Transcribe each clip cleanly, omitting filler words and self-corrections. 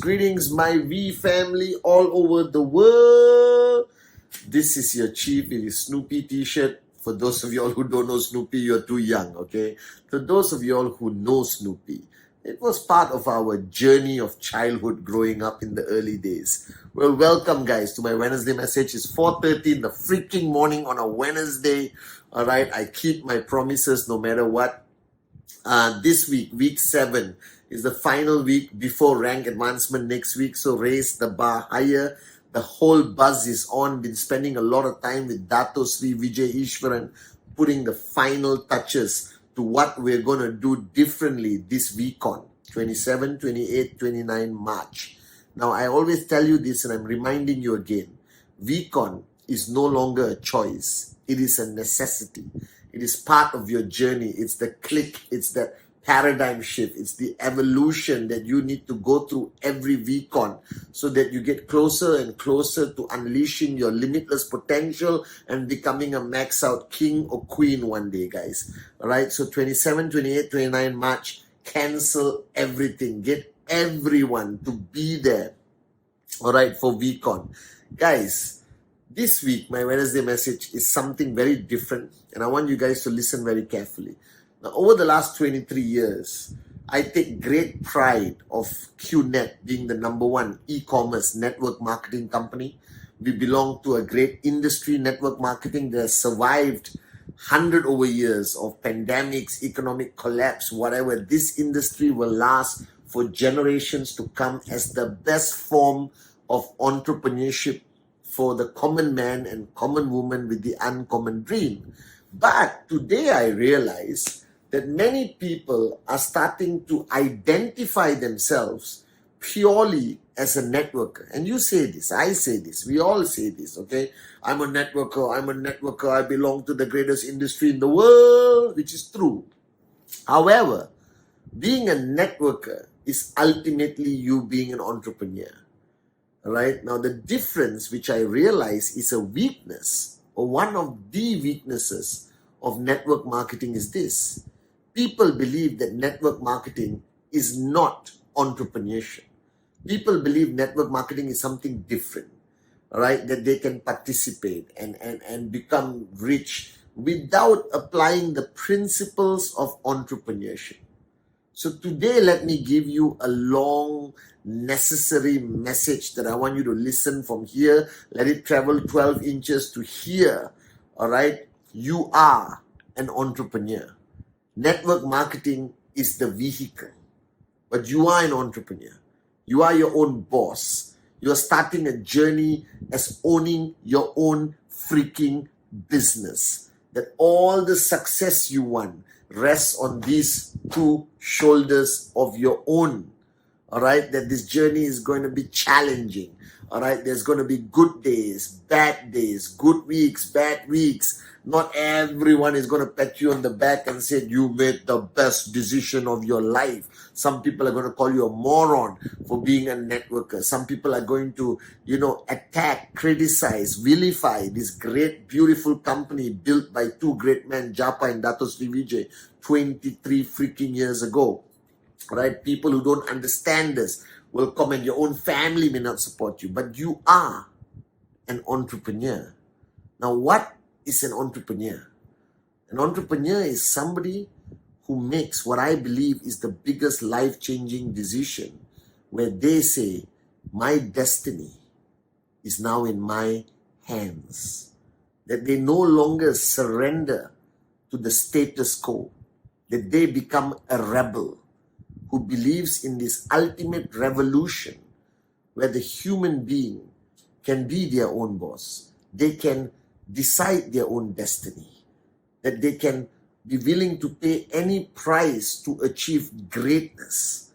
Greetings, my V family all over the world. This is your chief. It is Snoopy t-shirt. For those of y'all who don't know Snoopy, you're too young, okay? For those of y'all who know Snoopy, it was part of our journey of childhood growing up in the early days. Well, welcome guys to my Wednesday message. It's 4:30 in the freaking morning on a Wednesday. All right, I keep my promises no matter what. This week, week 7, is the final week before rank advancement next week. So raise the bar higher. The whole buzz is on. Been spending a lot of time with Dato Sri Vijay Ishwaran, putting the final touches to what we're going to do differently this week on 27, 28, 29 March. Now, I always tell you this and I'm reminding you again. VCon is no longer a choice. It is a necessity. It is part of your journey. It's the click. It's the paradigm shift. It's the evolution that you need to go through every VCon so that you get closer and closer to unleashing your limitless potential and becoming a max out king or queen one day, guys. All right. So 27, 28, 29 March, cancel everything. Get everyone to be there. All right. For VCon. Guys, this week, my Wednesday message is something very different. And I want you guys to listen very carefully. Now, over the last 23 years, I take great pride of QNET being the #1 e-commerce network marketing company. We belong to a great industry, network marketing, that has survived 100 over years of pandemics, economic collapse, whatever. This industry will last for generations to come as the best form of entrepreneurship for the common man and common woman with the uncommon dream. But today I realize that many people are starting to identify themselves purely as a networker. And you say this, I say this, we all say this, okay? I'm a networker, I belong to the greatest industry in the world, which is true. However, being a networker is ultimately you being an entrepreneur. Right? Now, the difference which I realize is a weakness, or one of the weaknesses of network marketing is this. People believe that network marketing is not entrepreneurship. People believe network marketing is something different, right? That they can participate and become rich without applying the principles of entrepreneurship. So today, let me give you a long, necessary message that I want you to listen from here. Let it travel 12 inches to here. All right? You are an entrepreneur. Network marketing is the vehicle, but you are an entrepreneur. You are your own boss. You are starting a journey as owning your own freaking business. That all the success you want rests on these two shoulders of your own. All right, that this journey is going to be challenging. All right, there's going to be good days, good weeks, bad weeks. Not everyone is going to pat you on the back and say you made the best decision of your life. Some people are going to call you a moron for being a networker. Some people are going to, attack, criticize, vilify this great, beautiful company built by two great men, Japa and Dato Sri Vijay, 23 freaking years ago. Right? People who don't understand this will comment. Your own family may not support you, but you are an entrepreneur. Now, what is an entrepreneur? An entrepreneur is somebody who makes what I believe is the biggest life-changing decision, where they say, my destiny is now in my hands. That they no longer surrender to the status quo. That they become a rebel who believes in this ultimate revolution where the human being can be their own boss. They can decide their own destiny. that they can be willing to pay any price to achieve greatness.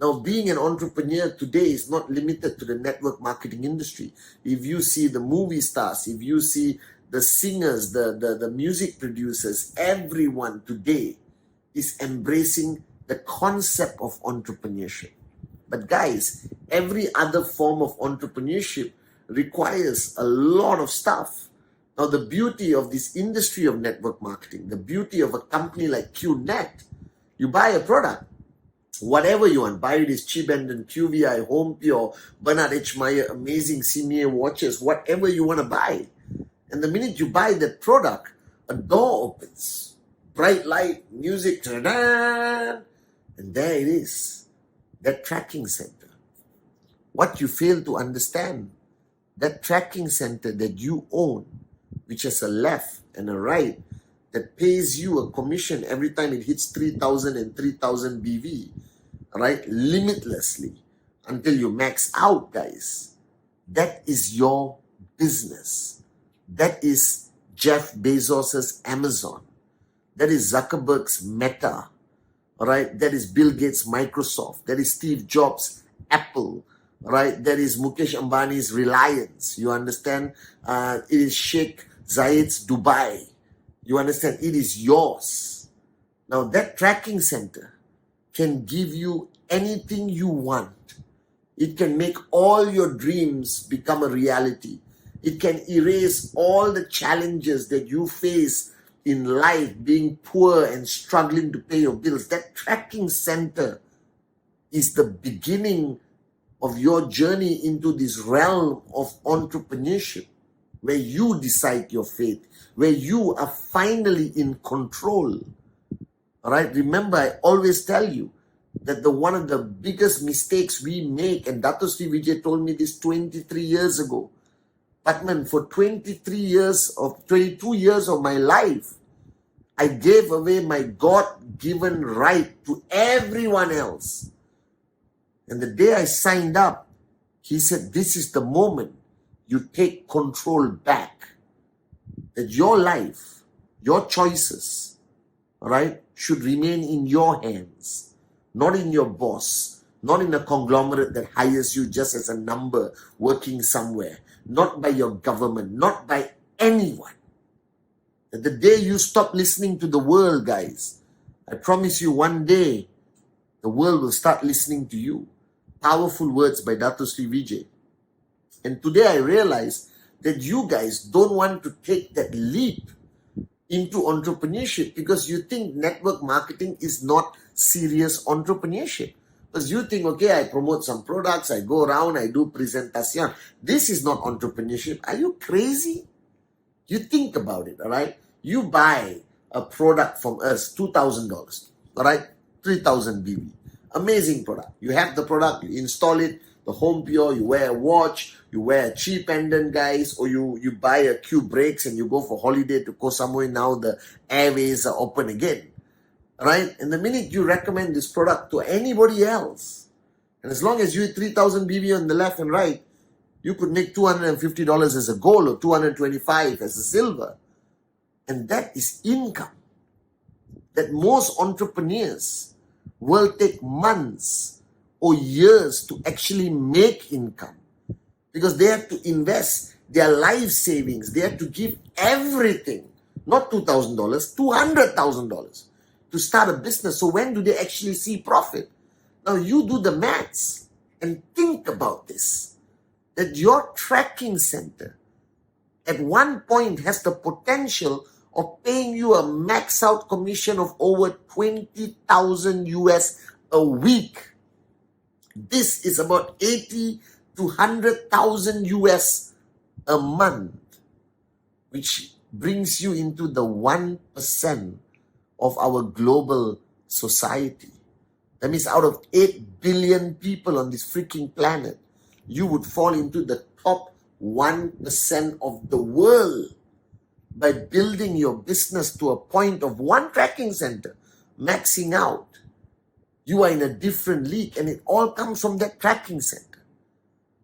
Now, being an entrepreneur today is not limited to the network marketing industry. If you see the movie stars, if you see the singers, the music producers, everyone today is embracing the concept of entrepreneurship. But guys, every other form of entrepreneurship requires a lot of stuff. Now, the beauty of this industry of network marketing, the beauty of a company like QNET, you buy a product, whatever you want, buy this Chibenden, QVI, Home Pure, Bernard H. Meyer, amazing CMA watches, whatever you want to buy. And the minute you buy that product, a door opens. Bright light, music, ta-da! And there it is, that tracking center. What you fail to understand, that tracking center that you own, which has a left and a right, that pays you a commission every time it hits 3,000 and 3,000 BV, right? Limitlessly until you max out, guys. That is your business. That is Jeff Bezos's Amazon. That is Zuckerberg's Meta. All right? That is Bill Gates' Microsoft. That is Steve Jobs' Apple. Right? That is Mukesh Ambani's Reliance. You understand? It is Sheikh Zayed's Dubai. You understand? It is yours. Now, that tracking center can give you anything you want. It can make all your dreams become a reality. It can erase all the challenges that you face in life, being poor and struggling to pay your bills. That tracking center is the beginning of your journey into this realm of entrepreneurship, where you decide your fate, where you are finally in control. All right? Remember, I always tell you that one of the biggest mistakes we make, and Dato Sri Vijay told me this 23 years ago, Patman, for 22 years of my life, I gave away my God-given right to everyone else. And the day I signed up, he said, this is the moment you take control back. That your life, your choices, all right, should remain in your hands, not in your boss, not in a conglomerate that hires you just as a number working somewhere, not by your government, not by anyone. That the day you stop listening to the world, guys, I promise you one day, the world will start listening to you. Powerful words by Dato Sri Vijay. And today I realize that you guys don't want to take that leap into entrepreneurship because you think network marketing is not serious entrepreneurship. Because you think, okay, I promote some products, I go around, I do presentation. This is not entrepreneurship. Are you crazy? You think about it, all right? You buy a product from us, $2,000, all right? 3,000 BB. Amazing product. You have the product, you install it, the Home Pure, you wear a watch, you wear a cheap pendant, guys, or you buy a Q brakes and you go for holiday to Koh Samui. Now the airways are open again, right? And the minute you recommend this product to anybody else, and as long as you hit 3,000 BB on the left and right, you could make $250 as a gold or $225 as a silver. And that is income that most entrepreneurs will take months or years to actually make income, because they have to invest their life savings. They have to give everything, not $2,000, $200,000 to start a business. So when do they actually see profit? Now you do the maths and think about this, that your tracking center at one point has the potential of paying you a max out commission of over 20,000 US a week. This is about 80 to 100,000 US a month, which brings you into the 1% of our global society. That means out of 8 billion people on this freaking planet, you would fall into the top 1% of the world by building your business to a point of one tracking center, maxing out. You are in a different league, and it all comes from that tracking center.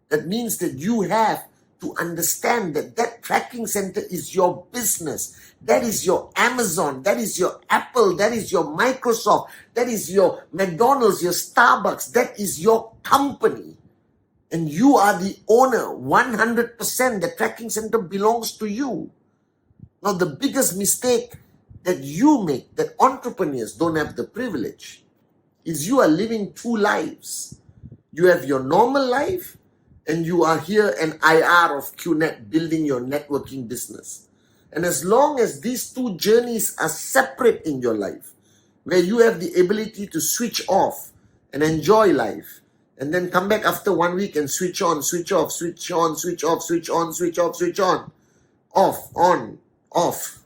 That means that you have to understand that that tracking center is your business. That is your Amazon. That is your Apple. That is your Microsoft. That is your McDonald's, your Starbucks. That is your company. And you are the owner, 100%. The tracking center belongs to you. Now, the biggest mistake that you make, that entrepreneurs don't have the privilege, is you are living two lives. You have your normal life, and you are here an IR of QNET building your networking business. And as long as these two journeys are separate in your life, where you have the ability to switch off and enjoy life, and then come back after 1 week and switch on, switch off, switch on, switch off, switch on, switch off, switch on, off, on, off,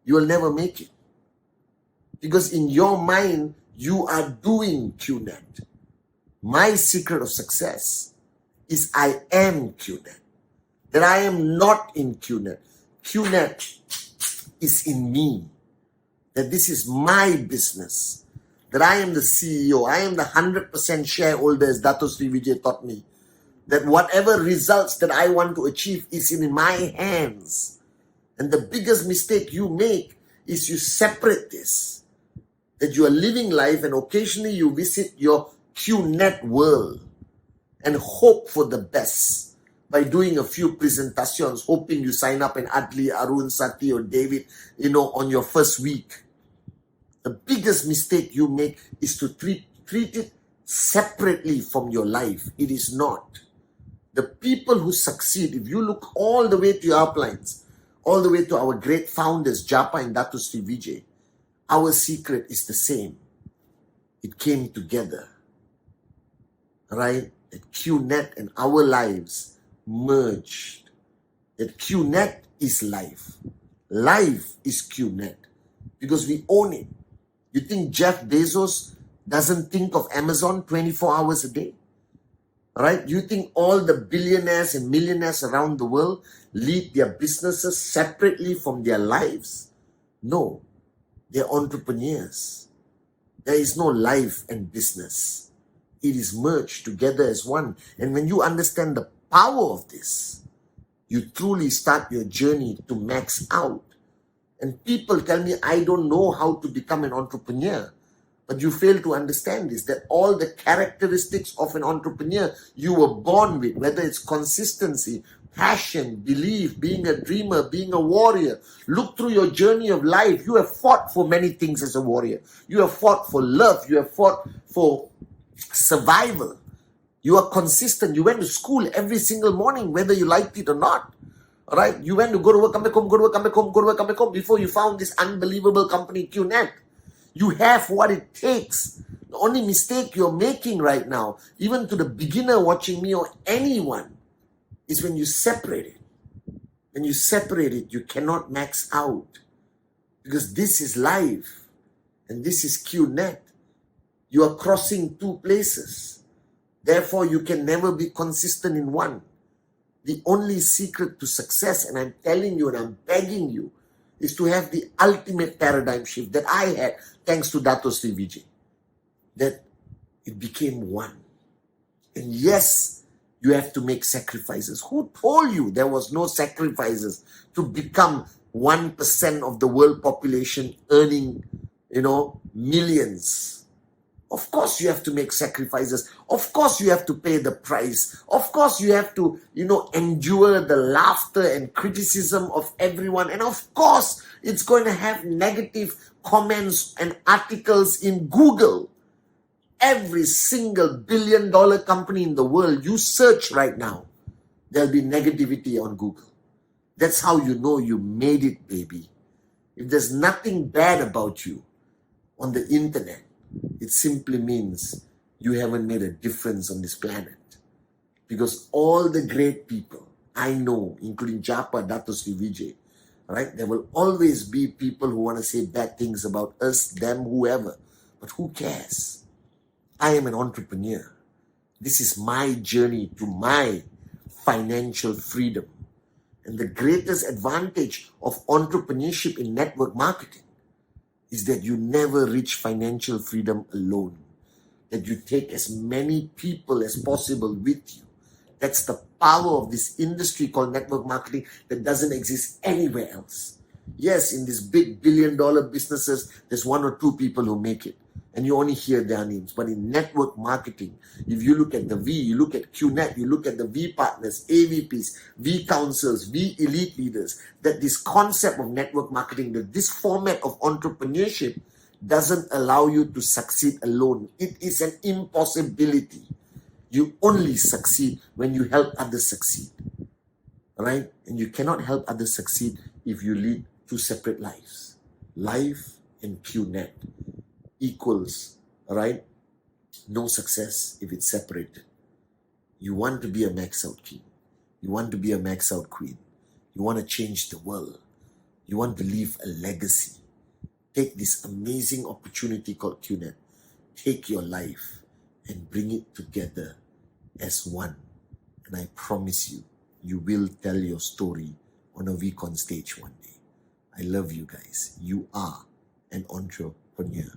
you will never make it. Because in your mind, you are doing QNET. My secret of success is I am QNET. That I am not in QNET. QNET is in me. That this is my business. That I am the CEO. I am the 100% shareholder, as Dato Sri Vijay taught me. That whatever results that I want to achieve is in my hands. And the biggest mistake you make is you separate this. That you are living life and occasionally you visit your QNET world and hope for the best by doing a few presentations, hoping you sign up in Adli, Arun, Sati or David, on your first week. The biggest mistake you make is to treat it separately from your life. It is not. The people who succeed, if you look all the way to your uplines, all the way to our great founders, Japa and Dato Sri Vijay, our secret is the same. It came together. Right? That QNET and our lives merged. That QNET is life. Life is QNET. Because we own it. You think Jeff Bezos doesn't think of Amazon 24 hours a day? Right? You think all the billionaires and millionaires around the world lead their businesses separately from their lives? No. They're entrepreneurs. There is no life and business. It is merged together as one. And when you understand the power of this, you truly start your journey to max out. And people tell me, I don't know how to become an entrepreneur. But you fail to understand this, that all the characteristics of an entrepreneur you were born with, whether it's consistency, passion, belief, being a dreamer, being a warrior. Look through your journey of life. You have fought for many things as a warrior. You have fought for love. You have fought for survival. You are consistent. You went to school every single morning, whether you liked it or not. All right? You went to go to work, come back home, go to work, come back home, go to work, come back home, before you found this unbelievable company, QNET. You have what it takes. The only mistake you're making right now, even to the beginner watching me or anyone, is when you separate it. When you separate it, you cannot max out. Because this is life. And this is QNET. You are crossing two places. Therefore, you can never be consistent in one. The only secret to success, and I'm telling you and I'm begging you, is to have the ultimate paradigm shift that I had thanks to Dato Sri Vijay. That it became one. And yes, you have to make sacrifices. Who told you there was no sacrifices to become 1% of the world population earning, millions? Of course you have to make sacrifices. Of course you have to pay the price. Of course you have to, endure the laughter and criticism of everyone. And of course it's going to have negative comments and articles in Google. Every single billion-dollar company in the world, you search right now, there'll be negativity on Google. That's how you know you made it, baby. If there's nothing bad about you on the internet, it simply means you haven't made a difference on this planet. Because all the great people I know, including Japa, Dato Sri Vijay, right? There will always be people who want to say bad things about us, them, whoever. But who cares? I am an entrepreneur. This is my journey to my financial freedom. And the greatest advantage of entrepreneurship in network marketing is that you never reach financial freedom alone. That you take as many people as possible with you. That's the power of this industry called network marketing that doesn't exist anywhere else. Yes, in these big billion-dollar businesses, there's one or two people who make it, and you only hear their names. But in network marketing, if you look at the V, you look at QNET, you look at the V partners, AVPs, V councils, V elite leaders, that this concept of network marketing, that this format of entrepreneurship doesn't allow you to succeed alone. It is an impossibility. You only succeed when you help others succeed, right? And you cannot help others succeed if you lead two separate lives. Life and QNET equals, right? No success if it's separated. You want to be a max out king. You want to be a max out queen. You want to change the world. You want to leave a legacy. Take this amazing opportunity called QNET. Take your life and bring it together as one. And I promise you, you will tell your story on a VCon stage one day. I love you guys. You are an entrepreneur.